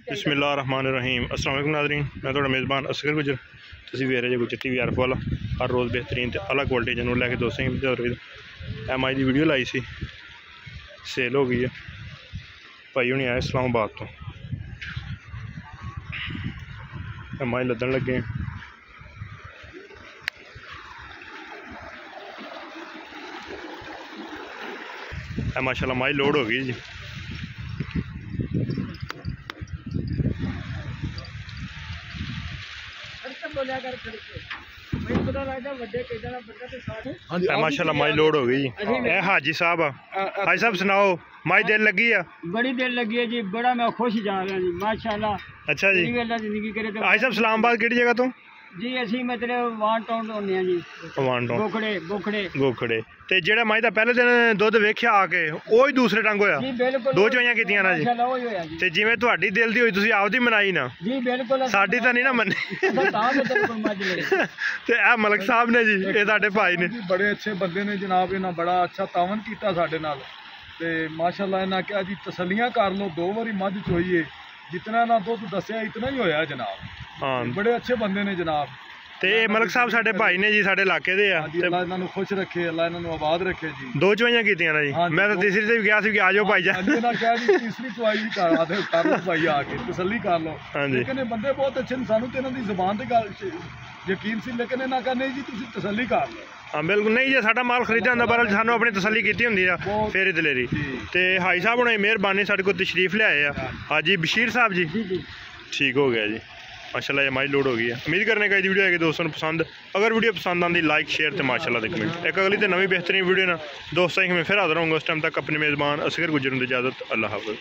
बिस्मिल्लाहिर्रहमानिर्रहीम। अस्सलाम वालेकुम नाज़रीन, मैं थोड़ा मेज़बान असगर गुजर। तुसीं वेख रहे गुजर टीवी आरिफवाला। हर रोज़ बेहतरीन तो अलग क्वालिटी जरूर लैके दोस्तों एम आई की वीडियो लाई सी, सेल हो गई है। भाई हुणी आए इस्लामाबाद तो एम आई लदन लगे हैं। माशाल्लाह माई लोड हो गई जी। माशाल्लाह माई लोड हो गई जी। हाजी साहब हाजी साहब सुनाओ, माई दिल लगी है? बड़ी दिल लगी है जी, बड़ा मैं खुश जा रहा जी माशाल्लाह। अच्छा जी, जिंदगी करे तो हाजी साहब इस्लामाबाद किहड़ी जगह तो जी? असी मतलब वान टाउन होने हैं जी, वान टाउन गोखड़े ते जेड़ा माई दा पहले दिन दुध वेख्या आके ओही दूसरे टंग होया जी? बिल्कुल दो चोइयां कीतियां ना जी। माशाल्लाह ओही होया जी। ते जिवें तुहाडी दिल दी होई तुसीं आपदी मनाई ना जी? बिल्कुल साडी तां नहीं ना मन्नी। ते आ मलक साहब ने जी, ये साडे भाई ने बड़े अच्छे बंदे ने जनाब, इन्हां बड़ा अच्छा तावन कीता साडे नाल ते माशाल्लाह इन्हां क्या जी तसल्लियां कर लो। 2 वारी मझ चोई है, जितना ना दुध दस्सिया इतना ही होया जनाब। हाँ बड़े अच्छे बंदे ने जनाब। ते मलक साहब साडे भाई ने जी, साडे इलाके दे आ। अल्लाह इन्हां नूं खुश रखे, अल्लाह इन्हां नूं आबाद रखे जी। 2 चोइयां कीतियां ना जी। मैं तो तीसरी ते भी गया सी कि आ जाओ भाई जान। इन्हां क्या जी तीसरी चवाई भी कर लो भाई आके तसल्ली कर लो। लेकिन बंदे बहुत अच्छे ने, सानू ते इन्हां दी ज़ुबान ते गल यकीन सी, लेकिन इन्हां कहा नहीं जी तुसीं तसल्ली कर लो। हाँ बिल्कुल नहीं जी, साडा माल खरीदा होंदा बहरहाल सानू अपनी तसल्ली कीती होंदी आ फेरी दलेरी। ते हाजी साहब हुणे मेहरबानी साडे कोल तशरीफ लिआए आ। हाजी बशीर साहब जी ठीक हो गया जी माशाल्लाह। ये माई लोड हो गई है। उम्मीद करने का वीडियो है कि दोस्तों को पसंद। अगर वीडियो पसंद आती लाइक शेयर तो माशाल्लाह दे कमेंट। एक अगली तो नवी बेहतरीन वीडियो ना दोस्तों मैं फिर हाजिर होंगे। उस टाइम तक अपने मेज़बान असगर गुजर इजाज़त। अल्लाह हाफ़िज़।